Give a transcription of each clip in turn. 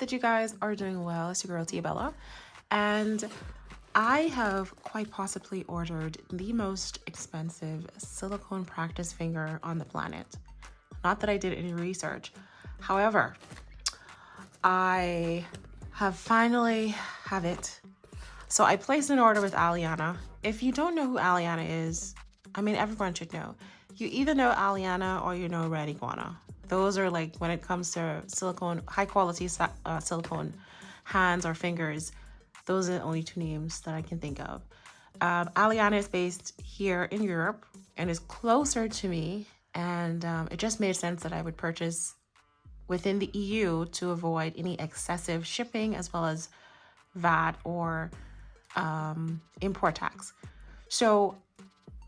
that you guys are doing well. It's your girl Tia Bella, and I have quite possibly ordered the most expensive silicone practice finger on the planet. Not that I did any research. However, I have finally have it. So I placed an order with Aliana. If you don't know who Aliana is, I mean, everyone should know. You either know Aliana or you know Red Iguana. Those are like, when it comes to silicone, high quality silicone hands or fingers, those are the only two names that I can think of. Aliana is based here in Europe and is closer to me. And it just made sense that I would purchase within the EU to avoid any excessive shipping as well as VAT or import tax. So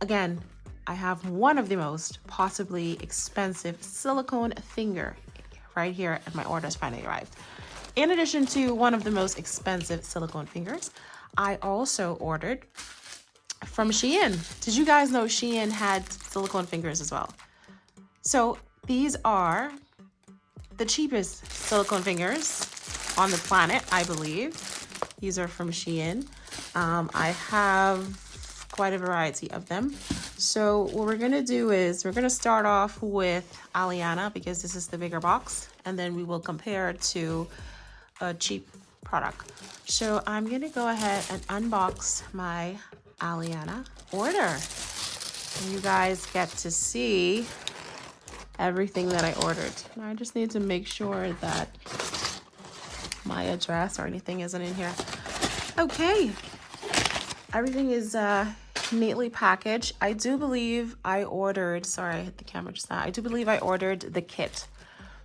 again, I have one of the most possibly expensive silicone finger right here, and my order has finally arrived. In addition to one of the most expensive silicone fingers, I also ordered from SHEIN. Did you guys know SHEIN had silicone fingers as well? So these are the cheapest silicone fingers on the planet, I believe. These are from SHEIN. I have quite a variety of them. So what we're gonna do is we're gonna start off with Aliana because this is the bigger box, and then we will compare it to a cheap product. So I'm gonna go ahead and unbox my Aliana order. And you guys get to see everything that I ordered. I just need to make sure that my address or anything isn't in here. Okay, everything is neatly packaged. I do believe I ordered, sorry, I hit the camera just now. I do believe I ordered the kit.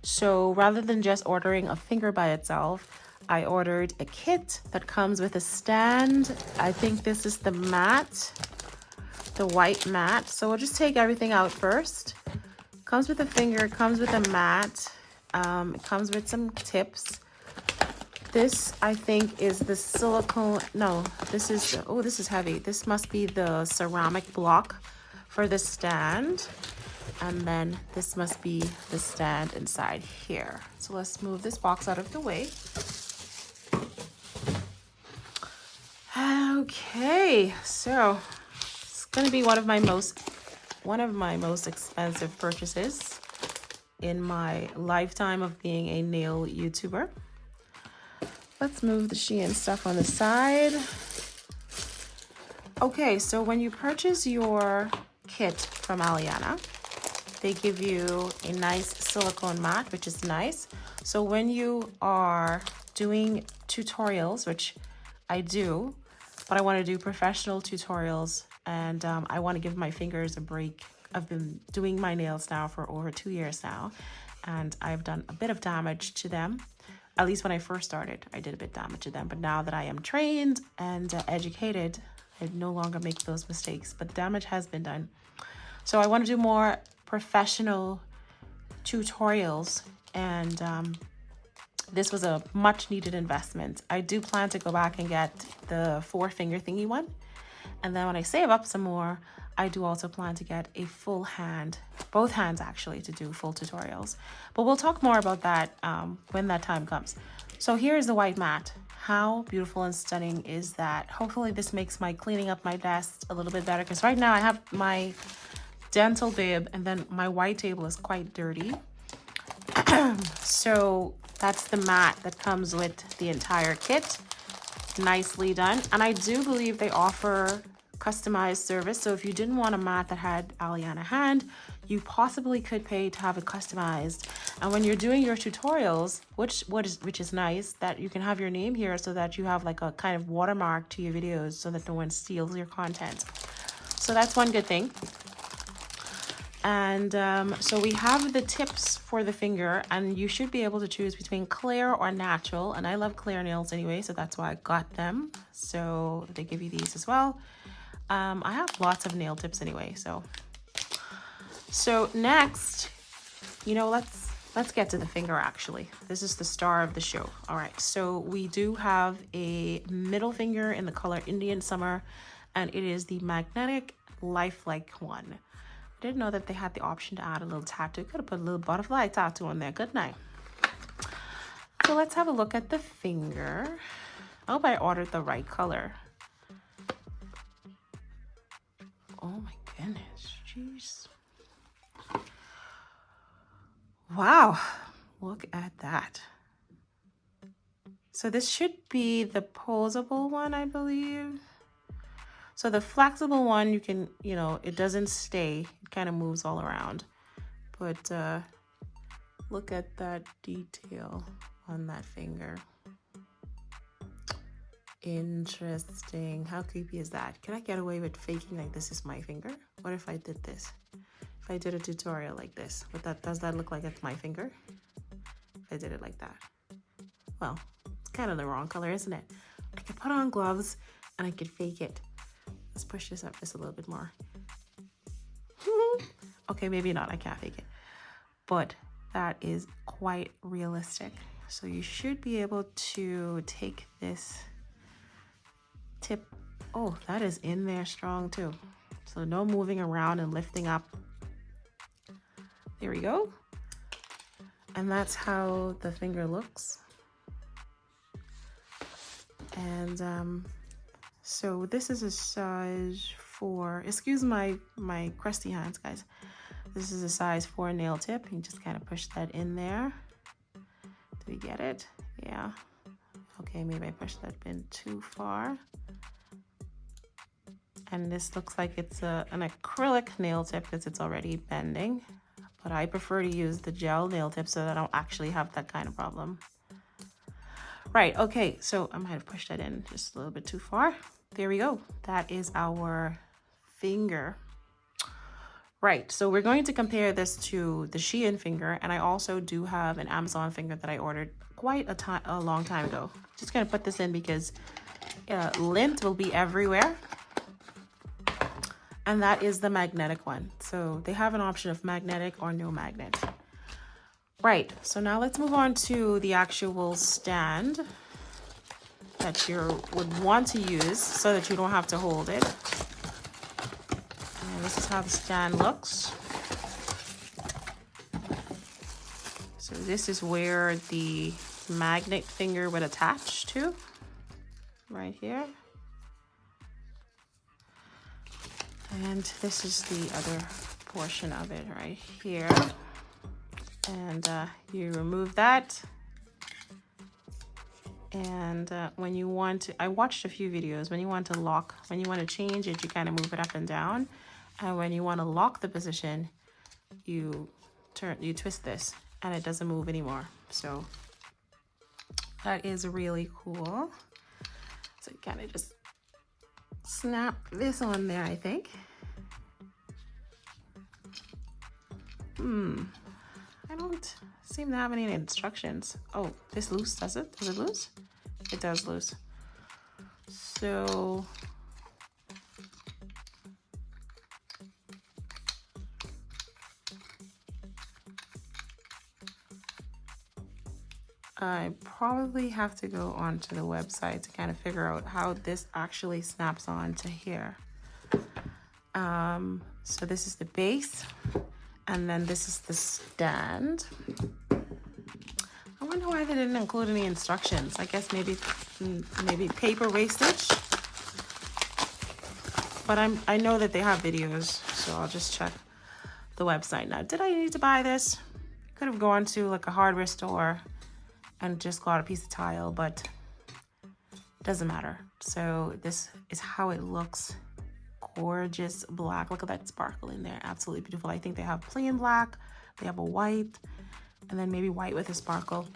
So rather than just ordering a finger by itself, I ordered a kit that comes with a stand. I think this is the mat, the white mat. So we'll just take everything out first. Comes with a finger, comes with a mat, it comes with some tips. This, I think, is the silicone, no, this is, oh, this is heavy. This must be the ceramic block for the stand. And then this must be the stand inside here. So let's move this box out of the way. Okay, so it's gonna be one of my most expensive purchases in my lifetime of being a nail YouTuber. Let's move the SHEIN stuff on the side. Okay, so when you purchase your kit from Aliana, they give you a nice silicone mat, which is nice. So when you are doing tutorials, which I do, but I want to do professional tutorials, and I want to give my fingers a break. I've been doing my nails now for over 2 years now, and I've done a bit of damage to them. At least when I first started, I did a bit of damage to them. But now that I am trained and educated, I no longer make those mistakes, but the damage has been done. So I want to do more professional tutorials, and this was a much needed investment. I do plan to go back and get the 4-finger thingy one. And then when I save up some more, I do also plan to get a full hand, both hands actually, to do full tutorials. But we'll talk more about that when that time comes. So here's the white mat. How beautiful and stunning is that? Hopefully this makes my cleaning up my desk a little bit better, because right now I have my dental bib and then my white table is quite dirty. So that's the mat that comes with the entire kit. Nicely done. And I do believe they offer customized service. So if you didn't want a mat that had Aliana hand, you possibly could pay to have it customized. And when you're doing your tutorials, which is nice, that you can have your name here so that you have like a kind of watermark to your videos so that no one steals your content. So that's one good thing. And so we have the tips for the finger, and you should be able to choose between clear or natural. And I love clear nails anyway, so that's why I got them. So they give you these as well. I have lots of nail tips anyway. So next, you know, let's get to the finger actually. This is the star of the show. All right, so we do have a middle finger in the color Indian Summer, and it is the magnetic lifelike one. Didn't know that they had the option to add a little tattoo. Could have put a little butterfly tattoo on there. Good night. So let's have a look at the finger. I hope I ordered the right color. Oh my goodness, jeez. Wow, look at that. So this should be the posable one, I believe. So the flexible one, you can, you know, it doesn't stay. It kind of moves all around. But look at that detail on that finger. Interesting. How creepy is that? Can I get away with faking like this is my finger? What if I did this? If I did a tutorial like this, does that look like it's my finger? If I did it like that. Well, it's kind of the wrong color, isn't it? I could put on gloves and I could fake it. Let's push this up just a little bit more. Okay, maybe not. I can't fake it. But that is quite realistic. So you should be able to take this tip. Oh, that is in there strong too. So no moving around and lifting up. There we go. And that's how the finger looks. And so this is a size 4. Excuse my crusty hands, guys. This is a size 4 nail tip. You just kind of push that in there. Do we get it? Yeah. Okay, maybe I pushed that in too far. And this looks like it's an acrylic nail tip because it's already bending. But I prefer to use the gel nail tip so that I don't actually have that kind of problem. Right, okay, so I might have pushed that in just a little bit too far. There we go. That is our finger. Right, so we're going to compare this to the SHEIN finger, and I also do have an Amazon finger that I ordered quite a long time ago. Just gonna put this in because lint will be everywhere. And that is the magnetic one. So they have an option of magnetic or no magnet. Right, so now let's move on to the actual stand that you would want to use so that you don't have to hold it. And this is how the stand looks. So this is where the magnet finger would attach to, right here. And this is the other portion of it right here. And you remove that. And when you want to, I watched a few videos, when you want to lock, when you want to change it, you kind of move it up and down. And when you want to lock the position, you twist this and it doesn't move anymore. So that is really cool. So you kind of just snap this on there, I think. I don't seem to have any instructions. Oh, this loose, does it? Does it loose? It does loose. So I probably have to go onto the website to kind of figure out how this actually snaps on to here. So this is the base, and then this is the stand. I wonder why they didn't include any instructions. I guess maybe paper wastage. But I know that they have videos, so I'll just check the website. Now, did I need to buy this? Could have gone to like a hardware store and just got a piece of tile, but doesn't matter. So this is how it looks. Gorgeous black. Look at that sparkle in there. Absolutely beautiful. I think they have plain black, they have a white, and then maybe white with a sparkle.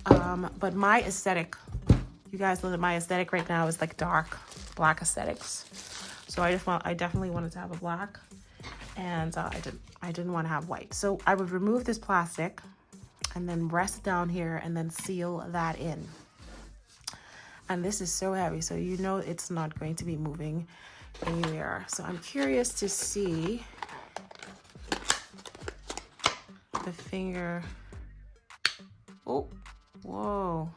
But my aesthetic, you guys know that my aesthetic right now is like dark black aesthetics. So I definitely wanted to have a black, and I didn't want to have white. So I would remove this plastic and then rest down here and then seal that in. And this is so heavy, so you know it's not going to be moving anywhere. So I'm curious to see the finger. Oh, whoa.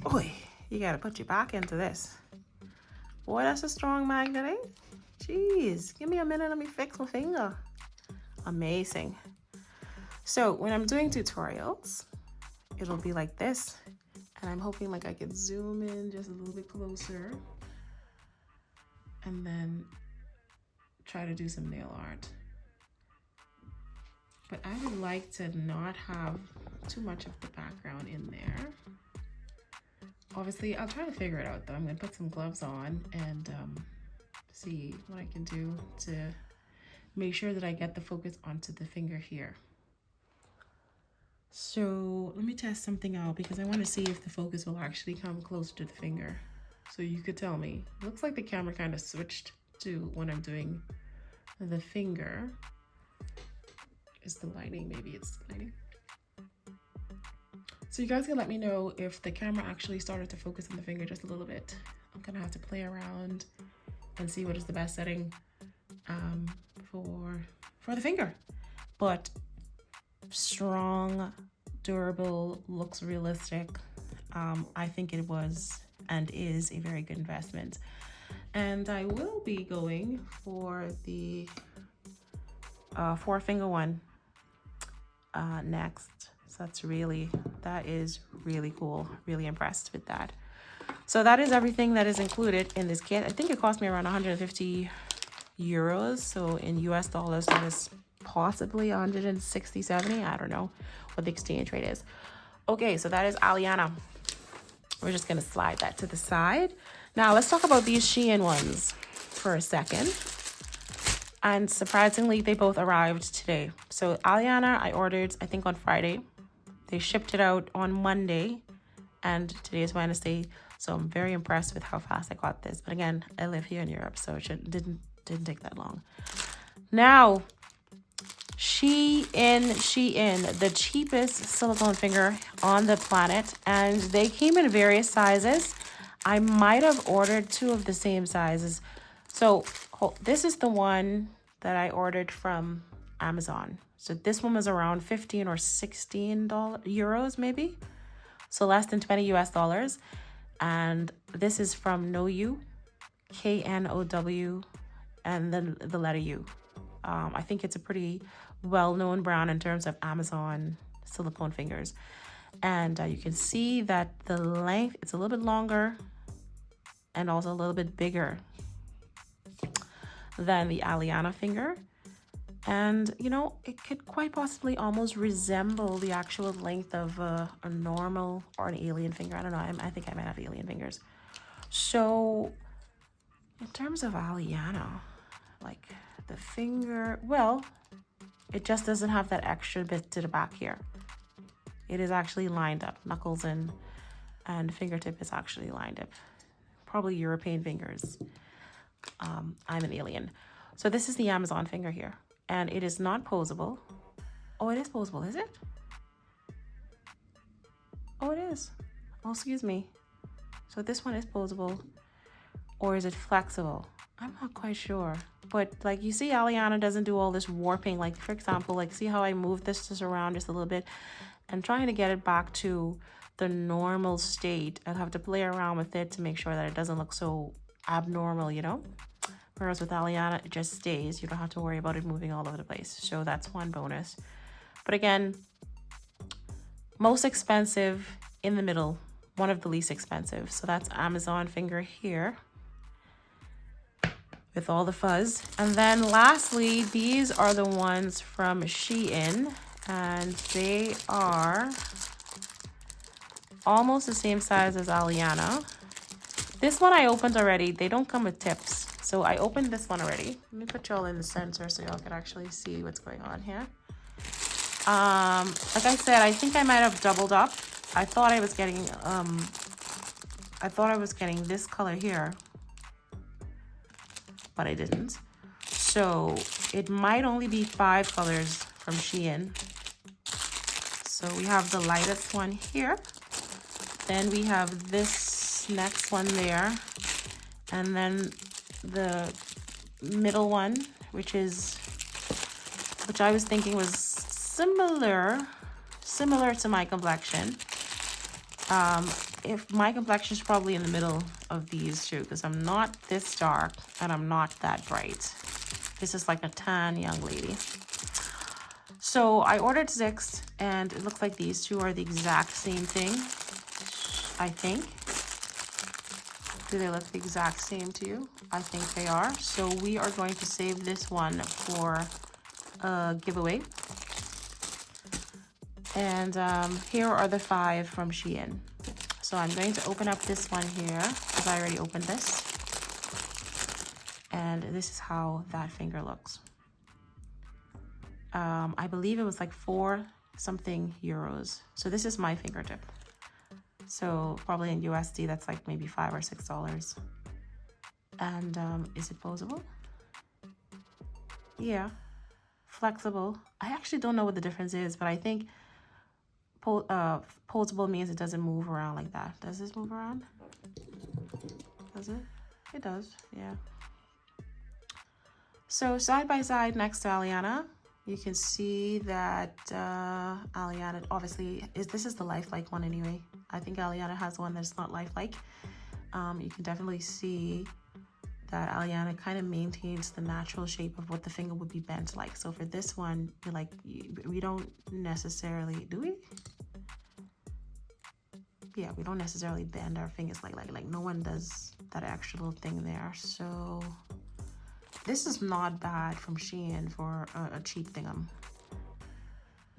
Boy, you gotta put your back into this. Boy, that's a strong magnet, eh? Jeez, give me a minute, let me fix my finger. Amazing. So when I'm doing tutorials, it'll be like this. And I'm hoping like I could zoom in just a little bit closer and then try to do some nail art. But I would like to not have too much of the background in there. Obviously, I'll try to figure it out though. I'm gonna put some gloves on and see what I can do to make sure that I get the focus onto the finger here. So let me test something out because I want to see if the focus will actually come closer to the finger. So you could tell me. It looks like the camera kind of switched to when I'm doing the finger. Is the lighting? Maybe it's the lighting. So you guys can let me know if the camera actually started to focus on the finger just a little bit. I'm gonna have to play around and see what is the best setting for the finger. But strong, durable, looks realistic. I think it was and is a very good investment. And I will be going for the 4-finger one next. So that is really cool. Really impressed with that. So that is everything that is included in this kit. I think it cost me around 150 euros. So in US dollars, that is possibly 160, 70. I don't know what the exchange rate is. Okay, so that is Aliana. We're just gonna slide that to the side. Now let's talk about these SHEIN ones for a second. And surprisingly, they both arrived today. So Aliana, I ordered, I think on Friday. They shipped it out on Monday and today is Wednesday. So I'm very impressed with how fast I got this. But again, I live here in Europe, so it didn't take that long. Now, SHEIN, the cheapest silicone finger on the planet. And they came in various sizes. I might have ordered 2 of the same sizes. So this is the one that I ordered from Amazon. So this one was around 15 or 16 euros maybe. So less than 20 US dollars. And this is from KNOW, and then the letter U. I think it's a pretty well-known brand in terms of Amazon silicone fingers. And you can see that the length, it's a little bit longer and also a little bit bigger than the Aliana finger. And, you know, it could quite possibly almost resemble the actual length of a normal or an alien finger. I don't know. I think I might have alien fingers. So in terms of Aliana, like the finger, well, it just doesn't have that extra bit to the back here. It is actually lined up. Knuckles and fingertip is actually lined up. Probably European fingers. I'm an alien. So this is the Amazon finger here. And it is not posable. Oh, it is posable, is it? Oh, it is. Oh, excuse me. So this one is posable. Or is it flexible? I'm not quite sure. But like you see, Aliana doesn't do all this warping. Like for example, like see how I move this just around just a little bit and trying to get it back to the normal state. I'll have to play around with it to make sure that it doesn't look so abnormal, you know? Whereas with Aliana, it just stays. You don't have to worry about it moving all over the place. So that's one bonus. But again, most expensive in the middle, one of the least expensive. So that's Amazon finger here with all the fuzz. And then lastly, these are the ones from SHEIN. And they are almost the same size as Aliana. This one I opened already. They don't come with tips. So I opened this one already. Let me put y'all in the center so y'all can actually see what's going on here. Like I said, I think I might have doubled up. I thought I was getting this color here, but I didn't. So it might only be 5 colors from SHEIN. So we have the lightest one here. Then we have this next one there. And then the middle one, which I was thinking was similar to my complexion. If my complexion is probably in the middle of these two, because I'm not this dark and I'm not that bright. This is like a tan young lady. So I ordered 6 and it looks like these two are the exact same thing, I think. Do they look the exact same to you? I think they are. So we are going to save this one for a giveaway. And here are the 5 from SHEIN. So I'm going to open up this one here because I already opened this. And this is how that finger looks. I believe it was like 4 something euros. So this is my fingertip. So probably in USD, that's like maybe $5 or $6. And is it posable? Yeah, flexible. I actually don't know what the difference is, but I think posable means it doesn't move around like that. Does this move around? Does it? It does, yeah. So side by side next to Aliana, you can see that Aliana obviously this is the lifelike one anyway. I think Aliana has one that's not lifelike. You can definitely see that Aliana kind of maintains the natural shape of what the finger would be bent like. So for this one, you're like, we don't necessarily, do we? Yeah, we don't necessarily bend our fingers like no one does that actual thing there. So this is not bad from SHEIN for a cheap thingum.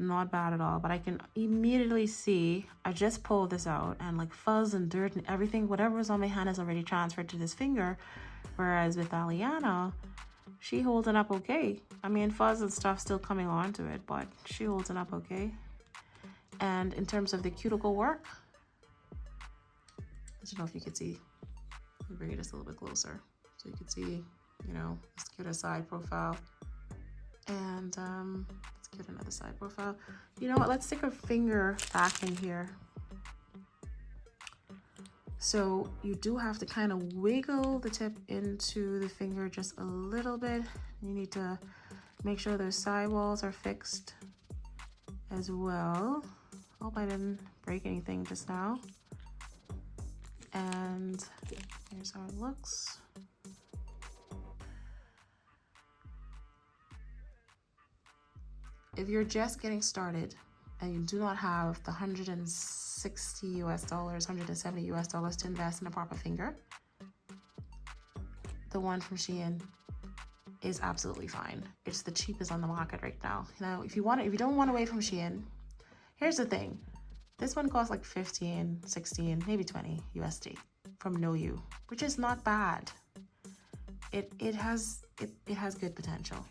Not bad at all, but I can immediately see, I just pulled this out and like fuzz and dirt and everything, whatever was on my hand is already transferred to this finger. Whereas with Aliana, she holding up okay. I mean, fuzz and stuff still coming onto it, but she holding up okay. And in terms of the cuticle work, I don't know if you could see, let me bring it just a little bit closer. So you can see, you know, this cute side profile. And let's get another side profile. You know what, let's stick a finger back in here. So you do have to kind of wiggle the tip into the finger just a little bit. You need to make sure those sidewalls are fixed as well. Hope I didn't break anything just now. And here's how it looks. If you're just getting started and you do not have the $160 US, $170 US to invest in a proper finger, the one from SHEIN is absolutely fine. It's the cheapest on the market right now. Now, if you don't want to wait from SHEIN, here's the thing. This one costs like 15, 16, maybe 20 USD from No You, which is not bad. It has good potential.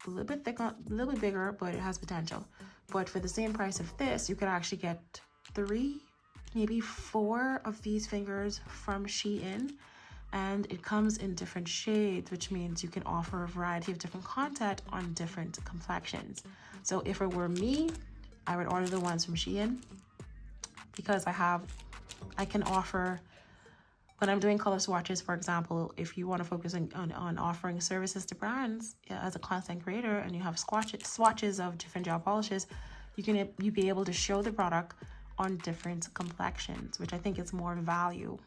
A little bit thicker, a little bit bigger, but it has potential. But for the same price of this, you could actually get 3, maybe 4 of these fingers from SHEIN, and it comes in different shades, which means you can offer a variety of different content on different complexions. So if it were me, I would order the ones from SHEIN because I can offer, when I'm doing color swatches, for example, if you want to focus on offering services to brands as a content creator and you have swatches of different gel polishes, you be able to show the product on different complexions, which I think is more value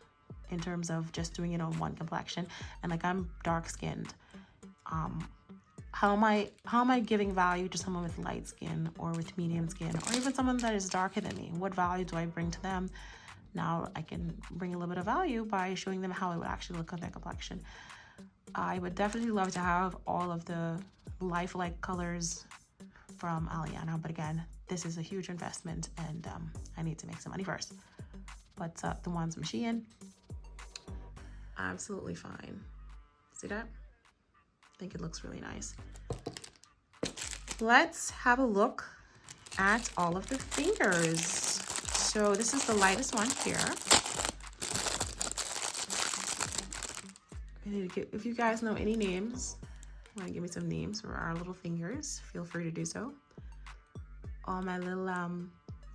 in terms of just doing it on one complexion. And like, I'm dark skinned. How am I giving value to someone with light skin or with medium skin or even someone that is darker than me? What value do I bring to them? Now I can bring a little bit of value by showing them how it would actually look on their complexion. I would definitely love to have all of the lifelike colors from Aliana, but again, this is a huge investment and I need to make some money first. But the ones from SHEIN, absolutely fine. See that? I think it looks really nice. Let's have a look at all of the fingers. So this is the lightest one here. If you guys know any names, want to give me some names for our little fingers, feel free to do so. All my little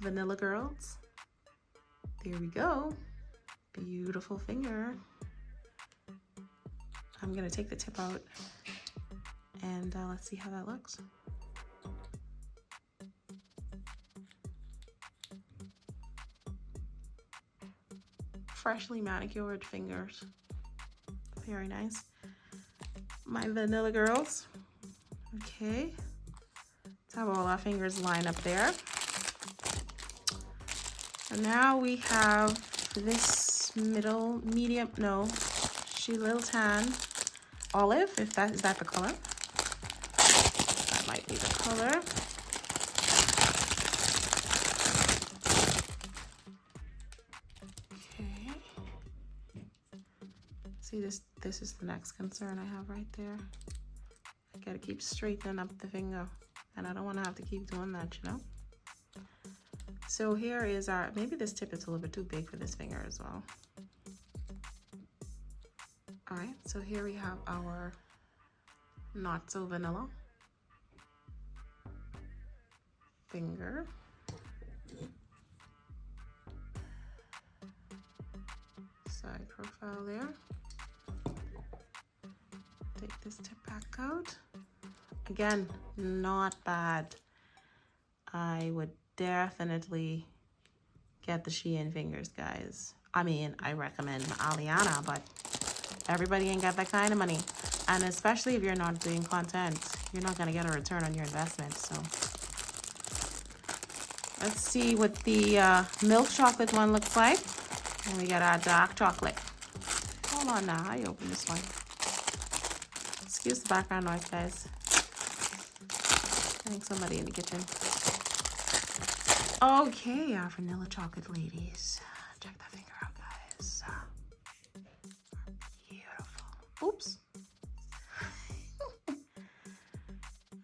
vanilla girls. There we go. Beautiful finger. I'm gonna take the tip out and let's see how that looks. Freshly manicured fingers. Very nice. My vanilla girls. Okay. Let's Have all our fingers lined up there. And now we have this medium, no, she little tan, olive, if that is that the color? That might be the color. Okay. See, this is the next concern I have right there. I gotta keep straightening up the finger, and I don't want to have to keep doing that, you know. So here is our, maybe this tip is a little bit too big for this finger as well. All right, so here we have our not so vanilla finger. Side profile there. Take this tip back out. Again, not bad. I would definitely get the SHEIN fingers, guys. I mean, I recommend ALEANA, but everybody ain't got that kind of money. And especially if you're not doing content, you're not gonna get a return on your investment. So let's see what the milk chocolate one looks like. And we got our dark chocolate. Hold on now, how you open this one? Excuse the background noise, guys. I think somebody in the kitchen. Okay, our vanilla chocolate ladies. Check that finger out, guys. Beautiful. Oops.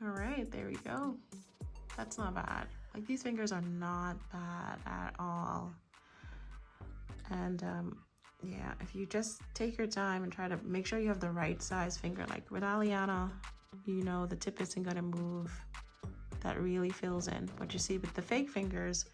All right, there we go. That's not bad. Like, these fingers are not bad at all. And yeah, if you just take your time and try to make sure you have the right size finger, like with ALEANA, you know, the tip isn't gonna move. That really fills in. But you see with the fake fingers,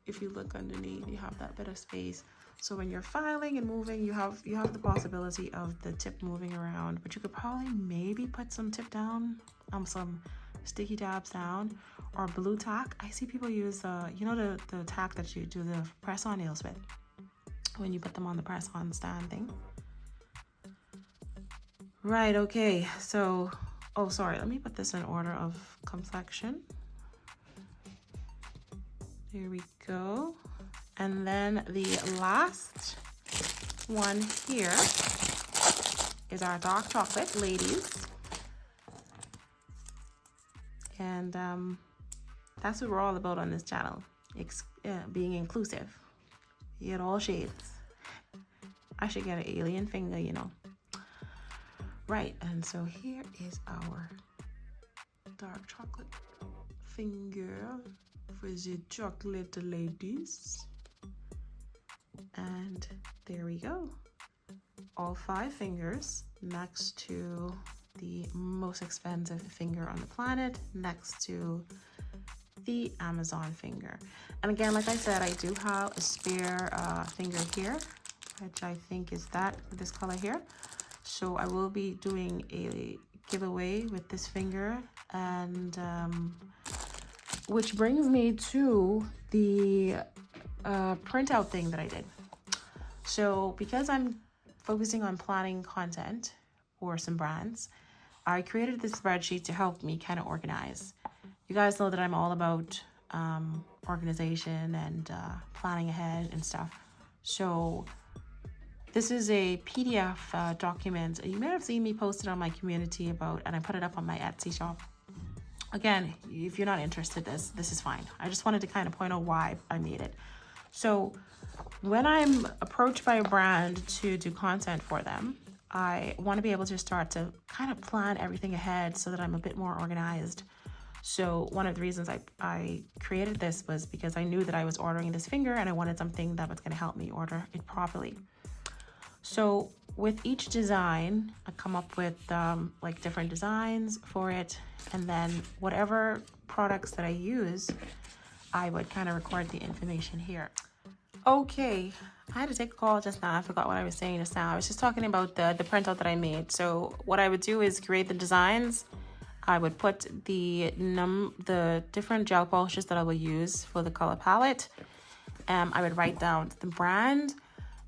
if you look underneath, you have that bit of space. So when you're filing and moving, you have the possibility of the tip moving around. But you could probably maybe put some tip down, some sticky tabs down, or blue tack. I see people use you know, the tack that you do the press-on nails with, when you put them on the press-on stand thing. Right, okay, so, oh, sorry, let me put this in order of complexion. There we go. And then the last one here is our dark chocolate, ladies. And that's what we're all about on this channel, being inclusive. You get all shades. I should get an alien finger, you know. Right, and so here is our dark chocolate finger for the chocolate ladies. And there we go. All 5 fingers next to the most expensive finger on the planet, next to the Amazon finger. And again, like I said, I do have a spare finger here, which I think is this color here. So I will be doing a giveaway with this finger, and which brings me to the printout thing that I did. So because I'm focusing on planning content for some brands, I created this spreadsheet to help me kind of organize. You guys know that I'm all about organization and planning ahead and stuff. So this is a PDF document. You may have seen me post it on my community about, and I put it up on my Etsy shop. Again, if you're not interested, this is fine. I just wanted to kind of point out why I made it. So when I'm approached by a brand to do content for them, I want to be able to start to kind of plan everything ahead so that I'm a bit more organized. So one of the reasons I created this was because I knew that I was ordering this finger and I wanted something that was going to help me order it properly. So with each design, I come up with like different designs for it, and then whatever products that I use, I would kind of record the information here. Okay, I had to take a call just now. I forgot what I was saying just now. I was just talking about the printout that I made. So what I would do is create the designs. I would put the different gel polishes that I will use for the color palette. I would write down the brand.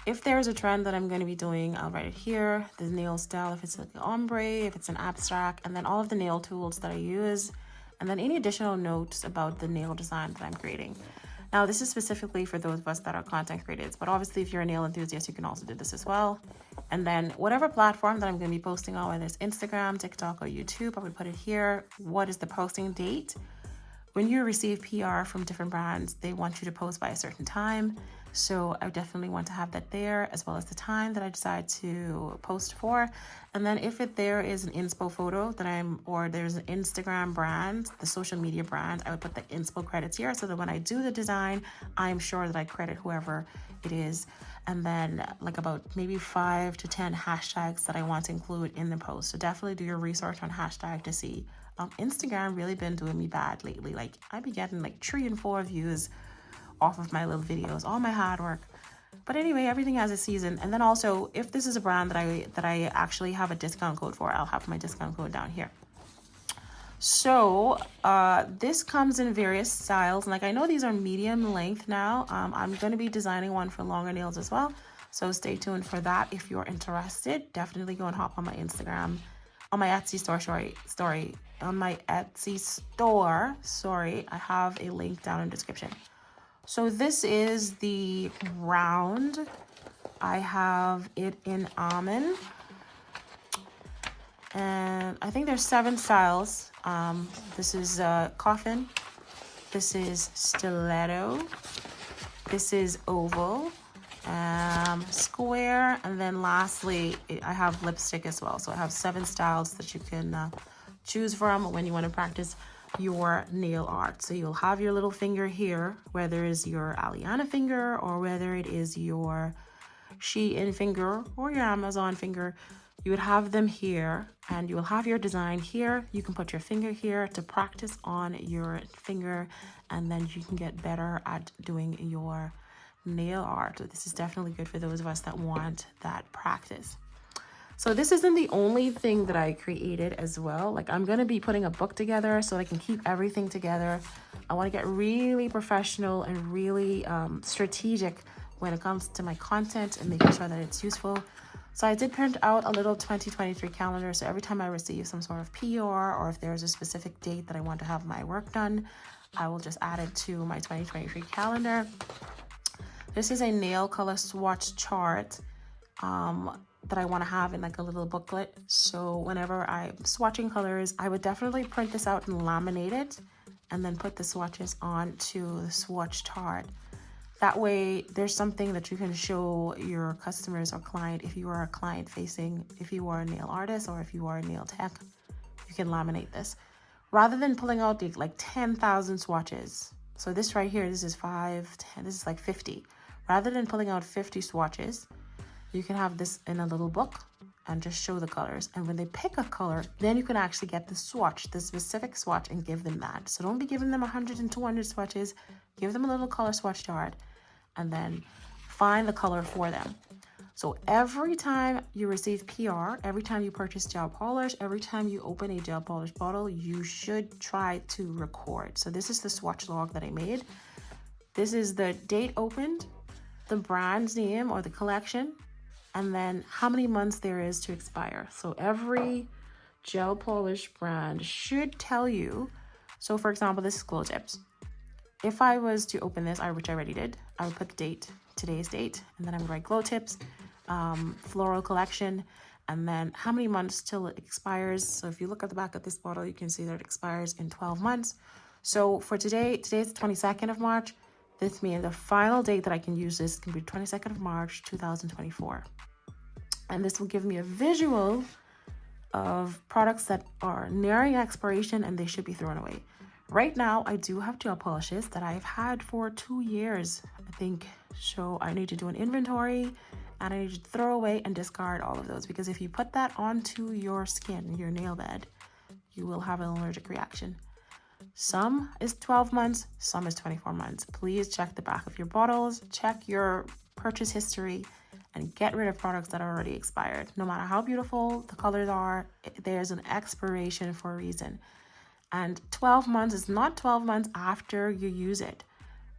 If there's a trend that I'm going to be doing, I'll write it here. The nail style, if it's like an ombre, if it's an abstract, and then all of the nail tools that I use. and then any additional notes about the nail design that I'm creating. Now, this is specifically for those of us that are content creators, but obviously if you're a nail enthusiast, you can also do this as well. And then whatever platform that I'm going to be posting on, whether it's Instagram, TikTok, or YouTube, I would put it here. What is the posting date? When you receive PR from different brands, they want you to post by a certain time. So I definitely want to have that there, as well as the time that I decide to post for. And then if there is an inspo photo that or there's an Instagram brand, the social media brand, I would put the inspo credits here so that when I do the design, I'm sure that I credit whoever it is. And then like about maybe 5 to 10 hashtags that I want to include in the post. So definitely do your research on hashtag to see. Instagram really been doing me bad lately. Like I be getting like 3 and 4 views off of my little videos, all my hard work. But anyway, everything has a season. And then also, if this is a brand that I actually have a discount code for, I'll have my discount code down here. So this comes in various styles. Like I know these are medium length now. I'm going to be designing one for longer nails as well. So stay tuned for that. If you're interested, definitely go and hop on my Instagram, on my Etsy store, on my Etsy store. Sorry, I have a link down in the description. So this is the round. I have it in almond. And I think there's 7 styles. This is coffin. This is stiletto. This is oval. Square. And then lastly, I have lipstick as well. So I have 7 styles that you can choose from when you want to practice your nail art. So you'll have your little finger here, whether it's your Aliana finger or whether it is your SHEIN finger or your Amazon finger. You would have them here and you will have your design here. You can put your finger here to practice on your finger, and then you can get better at doing your nail art. So this is definitely good for those of us that want that practice. So this isn't the only thing that I created as well. Like I'm going to be putting a book together so I can keep everything together. I want to get really professional and really strategic when it comes to my content and making sure that it's useful. So I did print out a little 2023 calendar. So every time I receive some sort of PR or if there's a specific date that I want to have my work done, I will just add it to my 2023 calendar. This is a nail color swatch chart that I want to have in like a little booklet. So whenever I'm swatching colors, I would definitely print this out and laminate it and then put the swatches onto the swatch chart. That way there's something that you can show your customers or client. If you are a client facing, if you are a nail artist or if you are a nail tech, you can laminate this rather than pulling out the like 10,000 swatches. So this right here, this is 5, 10, this is like 50. Rather than pulling out 50 swatches, you can have this in a little book and just show the colors. And when they pick a color, then you can actually get the swatch, the specific swatch, and give them that. So don't be giving them 100 and 200 swatches. Give them a little color swatch chart and then find the color for them. So every time you receive PR, every time you purchase gel polish, every time you open a gel polish bottle, you should try to record. So this is the swatch log that I made. This is the date opened, the brand's name or the collection, and then how many months there is to expire. So every gel polish brand should tell you. So for example, this is GLOWTIPS. If I was to open this, which I already did, I would put the date, today's date, and then I would write GLOWTIPS, floral collection, and then how many months till it expires. So if you look at the back of this bottle, you can see that it expires in 12 months. So for today's the 22nd of March. This means the final date that I can use this can be 22nd of March, 2024. And this will give me a visual of products that are nearing expiration and they should be thrown away. Right now, I do have gel polishes that I've had for 2 years, I think. So I need to do an inventory and I need to throw away and discard all of those, because if you put that onto your skin, your nail bed, you will have an allergic reaction. Some is 12 months, some is 24 months. Please check the back of your bottles, check your purchase history, and get rid of products that are already expired. No matter how beautiful the colors are, there's an expiration for a reason. And 12 months is not 12 months after you use it.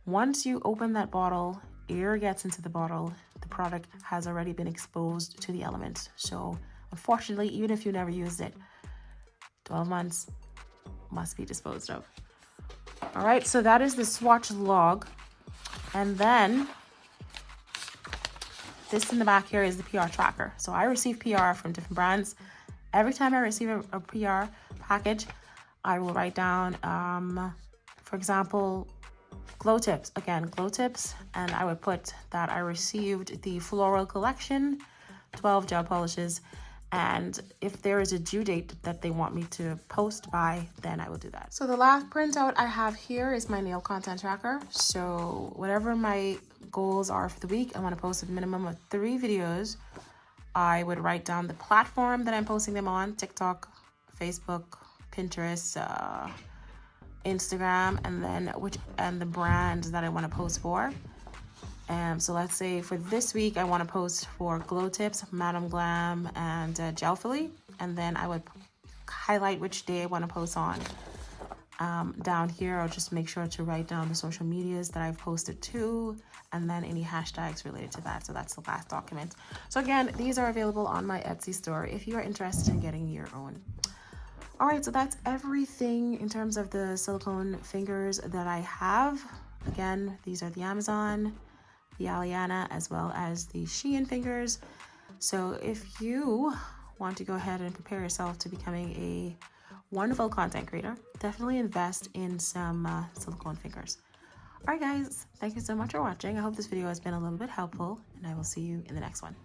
Once you open that bottle, air gets into the bottle, the product has already been exposed to the elements. So unfortunately, even if you never used it, 12 months, must be disposed of. All right, so that is the swatch log. And then this in the back here is the PR tracker. So I receive PR from different brands. Every time I receive a PR package, I will write down, for example, GLOWTIPS. Again, GLOWTIPS. And I would put that I received the Floral Collection, 12 gel polishes. And if there is a due date that they want me to post by, then I will do that. So the last printout I have here is my nail content tracker. So whatever my goals are for the week, I want to post a minimum of 3 videos. I would write down the platform that I'm posting them on: TikTok, Facebook, Pinterest, Instagram, and then the brand that I want to post for. So let's say for this week, I want to post for GLOWTIPS, Madam Glam, and GELFULLY. And then I would highlight which day I want to post on. Down here, I'll just make sure to write down the social medias that I've posted to, and then any hashtags related to that. So that's the last document. So again, these are available on my Etsy store if you are interested in getting your own. All right, so that's everything in terms of the silicone fingers that I have. Again, these are the Amazon, the Aliana, as well as the SHEIN fingers. So if you want to go ahead and prepare yourself to becoming a wonderful content creator, definitely invest in some silicone fingers. All right, guys, thank you so much for watching. I hope this video has been a little bit helpful, and I will see you in the next one.